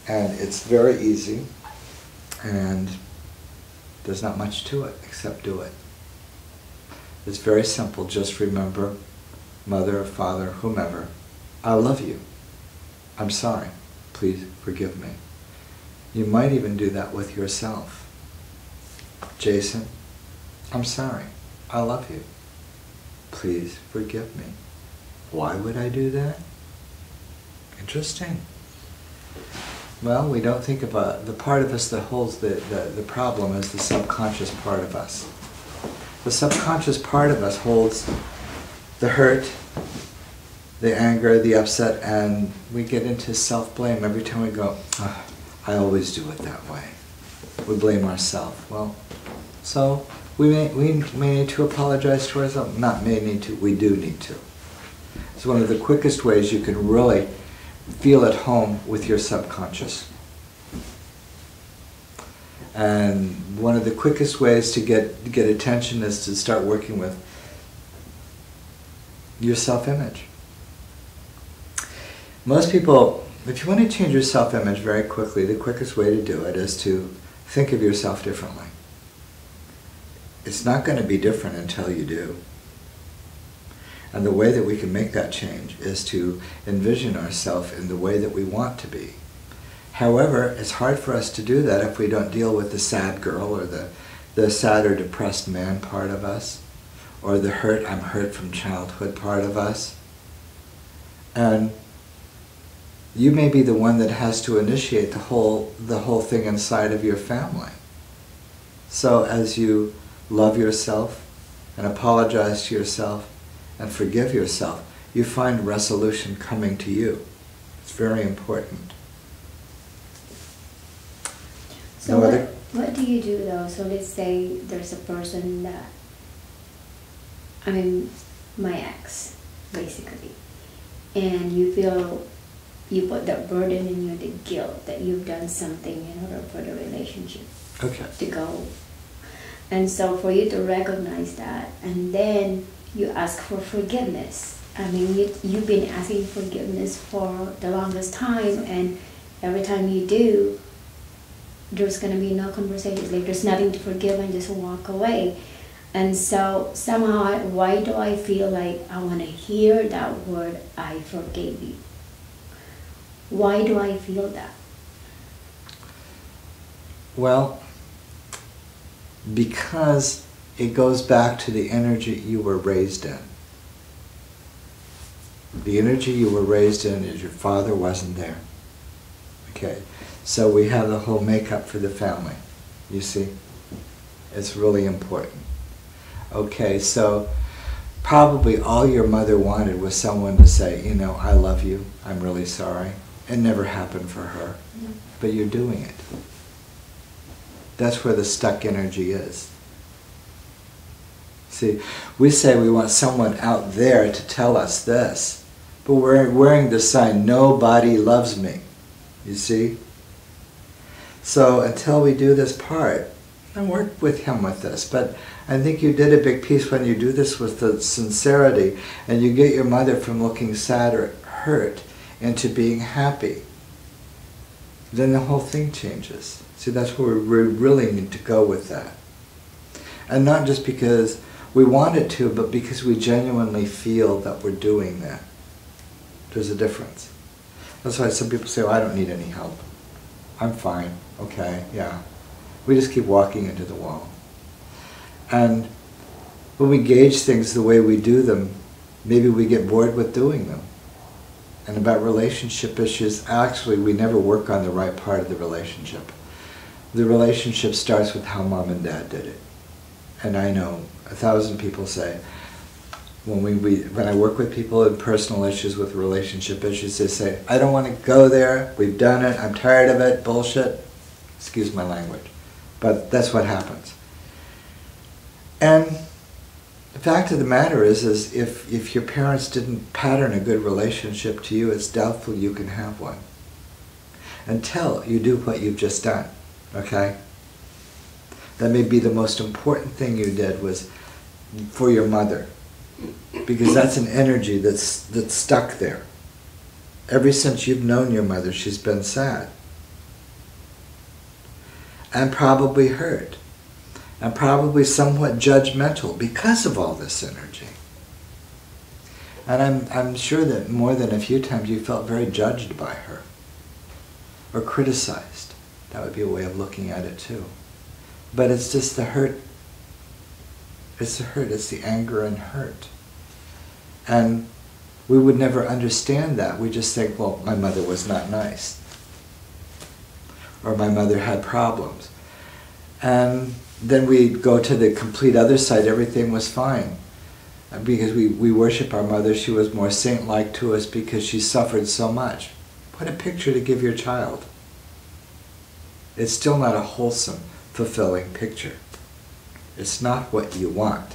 And it's very easy, and there's not much to it except do it. It's very simple. Just remember, mother, father, whomever, I love you. I'm sorry. Please forgive me. You might even do that with yourself. Jason, I'm sorry. I love you. Please forgive me. Why would I do that? Interesting. Well, we don't think about the part of us that holds the problem is the subconscious part of us. The subconscious part of us holds the hurt, the anger, the upset, and we get into self-blame every time we go, oh, I always do it that way. We blame ourselves. Well, so we may need to apologize to ourselves. Not may need to, we do need to. It's one of the quickest ways you can really feel at home with your subconscious. And one of the quickest ways to get attention is to start working with your self-image. Most people, if you want to change your self-image very quickly, the quickest way to do it is to think of yourself differently. It's not going to be different until you do. And the way that we can make that change is to envision ourselves in the way that we want to be. However, it's hard for us to do that if we don't deal with the sad girl or the sad or depressed man part of us, or the I'm hurt from childhood part of us. And you may be the one that has to initiate the whole thing inside of your family. So as you love yourself and apologize to yourself and forgive yourself, you find resolution coming to you. It's very important. So what do you do though? So let's say there's a person that, I mean, my ex, basically, and you feel you put that burden in you, the guilt that you've done something in order for the relationship to go. And so for you to recognize that, and then you ask for forgiveness. I mean, you've been asking forgiveness for the longest time, and every time you do, there's going to be no conversation. Like, there's nothing to forgive and just walk away. And so somehow, why do I feel like I want to hear that word, I forgave you? Why do I feel that? Well, because it goes back to the energy you were raised in. The energy you were raised in is your father wasn't there. Okay, so we have the whole makeup for the family, you see? It's really important. Okay, so probably all your mother wanted was someone to say, you know, I love you, I'm really sorry. It never happened for her, but you're doing it. That's where the stuck energy is. See, we say we want someone out there to tell us this, but we're wearing the sign, nobody loves me, you see? So until we do this part, and work with him with this, but I think you did a big piece when you do this with the sincerity, and you get your mother from looking sad or hurt into being happy. Then the whole thing changes. See, that's where we really need to go with that. And not just because we want it to, but because we genuinely feel that we're doing that. There's a difference. That's why some people say, oh, I don't need any help. I'm fine. Okay, yeah. We just keep walking into the wall. And when we gauge things the way we do them, maybe we get bored with doing them. And about relationship issues, actually we never work on the right part of the relationship. The relationship starts with how mom and dad did it. And I know 1,000 people say, when I work with people in personal issues with relationship issues, they say, I don't want to go there, we've done it, I'm tired of it, bullshit. Excuse my language. But that's what happens. And the fact of the matter is if your parents didn't pattern a good relationship to you, it's doubtful you can have one. Until you do what you've just done, okay? That may be the most important thing you did was for your mother. Because that's an energy that's stuck there. Ever since you've known your mother, she's been sad. and probably hurt, and probably somewhat judgmental because of all this energy. And I'm sure that more than a few times you felt very judged by her, or criticized. That would be a way of looking at it too. But it's just the hurt. It's the hurt, it's the anger and hurt. And we would never understand that. We just think, well, my mother was not nice. Or my mother had problems. And then we go to the complete other side, everything was fine. Because we worship our mother, she was more saint-like to us because she suffered so much. What a picture to give your child. It's still not a wholesome, fulfilling picture. It's not what you want.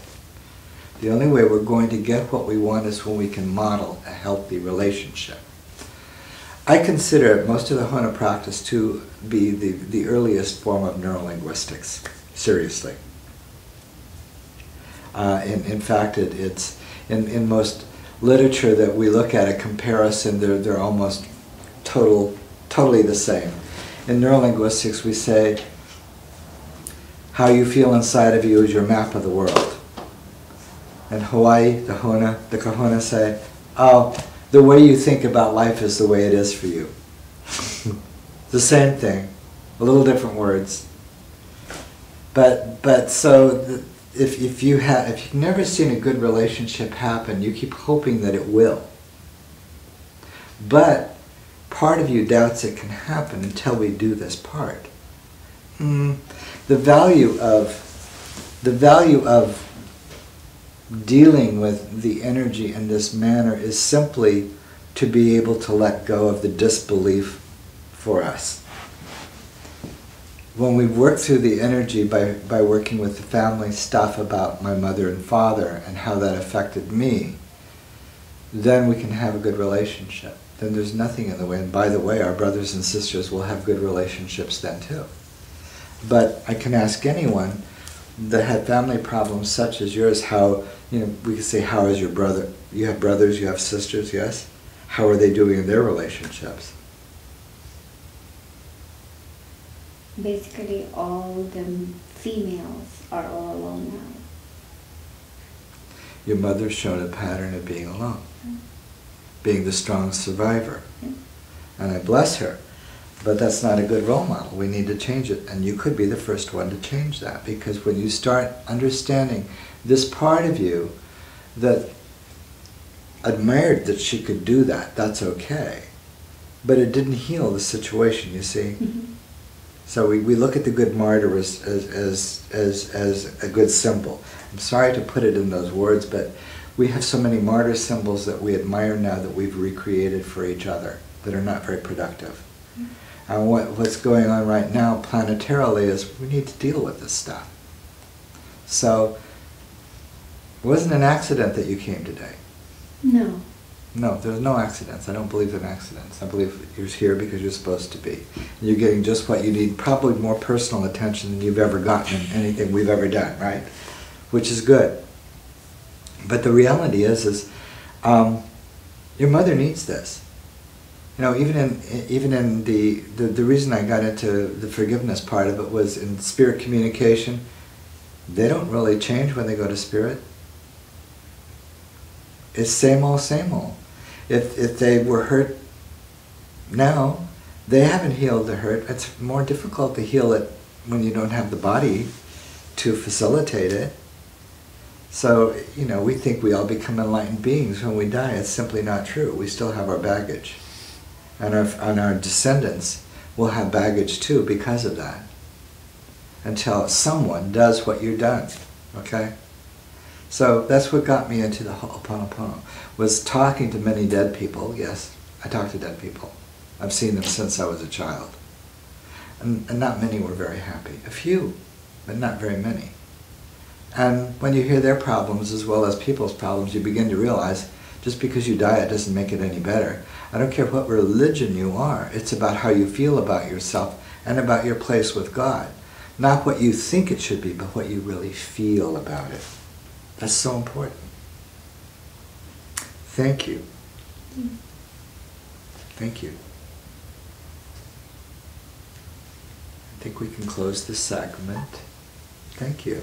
The only way we're going to get what we want is when we can model a healthy relationship. I consider most of the Huna practice to be the earliest form of neurolinguistics, seriously. In fact, it's in most literature that we look at a comparison, they're almost totally the same. In neurolinguistics, we say, how you feel inside of you is your map of the world. In Hawaii, the Kahuna say, oh, the way you think about life is the way it is for you. The same thing, a little different words. But so if you've never seen a good relationship happen, you keep hoping that it will. But part of you doubts it can happen until we do this part. The value of dealing with the energy in this manner is simply to be able to let go of the disbelief for us. When we work through the energy by working with the family stuff about my mother and father and how that affected me, then we can have a good relationship. Then there's nothing in the way. And by the way, our brothers and sisters will have good relationships then too. But I can ask anyone that had family problems such as yours, how, we can say, how is your brother? You have brothers, you have sisters, yes? How are they doing in their relationships? Basically, all the females are all alone now. Your mother's shown a pattern of being alone, being the strong survivor. And I bless her. But that's not a good role model. We need to change it. And you could be the first one to change that. Because when you start understanding this part of you that admired that she could do that, that's okay. But it didn't heal the situation, you see. So we look at the good martyr as a good symbol. I'm sorry to put it in those words, but we have so many martyr symbols that we admire now that we've recreated for each other that are not very productive. And what's going on right now planetarily is we need to deal with this stuff. So, it wasn't an accident that you came today. No. No, there's no accidents. I don't believe in accidents. I believe you're here because you're supposed to be. You're getting just what you need, probably more personal attention than you've ever gotten in anything we've ever done, right? Which is good. But the reality is your mother needs this. Even in the reason I got into the forgiveness part of it was in spirit communication. They don't really change when they go to spirit. It's same old, same old. If they were hurt now, they haven't healed the hurt. It's more difficult to heal it when you don't have the body to facilitate it. So, we think we all become enlightened beings when we die. It's simply not true. We still have our baggage. And our descendants will have baggage too because of that. Until someone does what you've done, okay? So that's what got me into the Ho'oponopono, was talking to many dead people. Yes, I talk to dead people. I've seen them since I was a child. And not many were very happy. A few, but not very many. And when you hear their problems as well as people's problems, you begin to realize just because you die, it doesn't make it any better. I don't care what religion you are. It's about how you feel about yourself and about your place with God. Not what you think it should be, but what you really feel about it. That's so important. Thank you. Thank you. I think we can close this segment. Thank you.